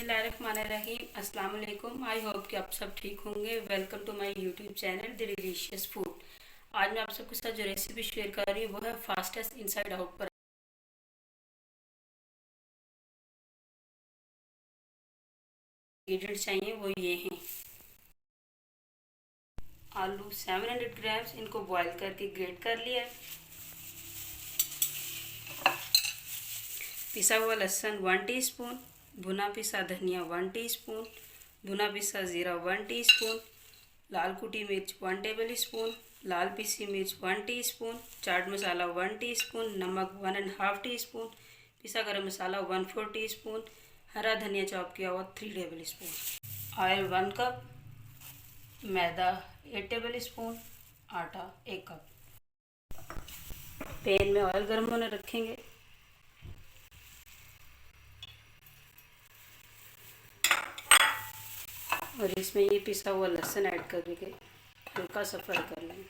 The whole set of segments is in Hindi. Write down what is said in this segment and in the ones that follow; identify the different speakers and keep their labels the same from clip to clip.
Speaker 1: बिस्मिल्लाहिर्रहमानिर्रहीम। अस्सलाम वालेकुम। आई होप कि आप सब ठीक होंगे। Welcome to my YouTube channel the delicious food. आज मैं आप सबके साथ जो रेसिपी शेयर कर रही हूँ वो है फास्टेस्ट इनसाइड आउट पर। इंग्रेडिएंट्स चाहिए वो ये हैं। आलू 700 ग्राम्स, इनको बॉईल करके ग्रेट कर लिया। पिसा हुआ लहसुन 1 टीस्पून, भुना पिसा धनिया 1 टीस्पून, भुना पिसा ज़ीरा 1 टीस्पून, लाल कुटी मिर्च 1 टेबल स्पून, लाल पिसी मिर्च 1 टीस्पून, चाट मसाला 1 टीस्पून, नमक 1.5 टीस्पून, पिसा गरम मसाला 1/4 टीस्पून, हरा धनिया चॉप किया हुआ 3 टेबल स्पून, ऑयल 1 कप, मैदा 8 टेबल स्पून, आटा 1 कप। पैन में ऑयल गर्म होने रखेंगे। और इसमें ये पिसा हुआ लहसुन ऐड करके हल्का सा फ्राई कर लेंगे।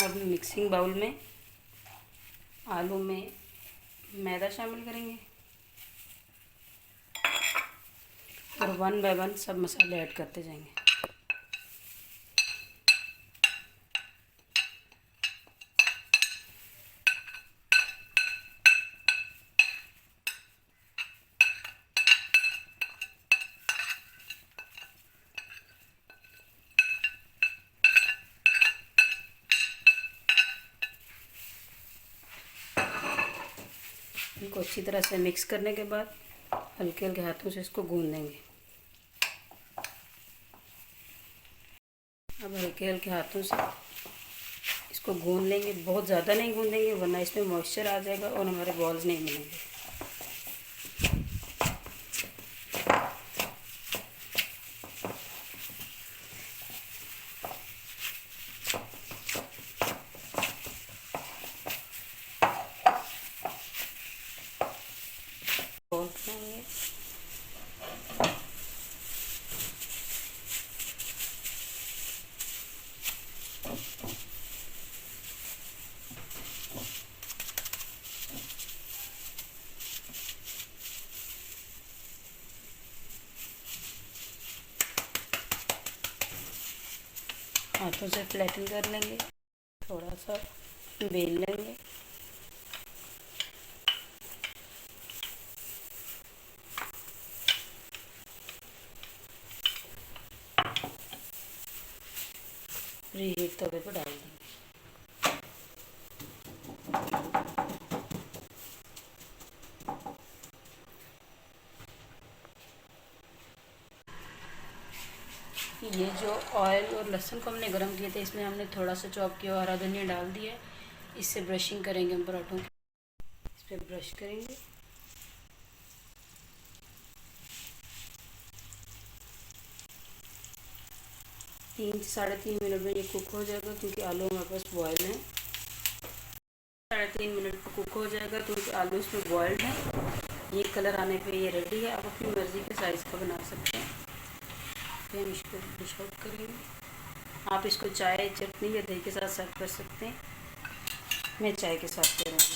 Speaker 1: अब मिक्सिंग बाउल में आलू में मैदा शामिल करेंगे और 1 बाय 1 सब मसाले ऐड करते जाएंगे। इनको अच्छी तरह से मिक्स करने के बाद हल्के हल्के हाथों से इसको गूंद देंगे। अब हल्के हल्के हाथों से इसको गूंद लेंगे, बहुत ज़्यादा नहीं गूंदेंगे वरना इसमें मॉइस्चर आ जाएगा और हमारे बॉल्स नहीं बनेंगे। बॉल बनाएंगे। हाथों से फ्लैटन कर लेंगे, थोड़ा सा बेल लेंगे। प्रीहीट तवे पर डाल देंगे। ये जो ऑयल और लहसुन को हमने गरम किए थे इसमें हमने थोड़ा सा चॉप किया हरा धनिया डाल दिया है। इससे ब्रशिंग करेंगे हम पराठों की। इस पर ब्रश करेंगे। तीन से 3.5 मिनट में ये कुक हो जाएगा क्योंकि आलू हमारे पास बॉयल है। 3.5 मिनट में कुक हो जाएगा क्योंकि आलू इसमें बॉयल्ड है। ये कलर आने पे ये रेडी है। आप अपनी मर्ज़ी के साइज़ का बना सकते हैं। फिर हम इसको डिश आउट करेंगे। आप इसको चाय, चटनी या दही के साथ सर्व कर सकते हैं। मैं चाय के साथ करूँगी।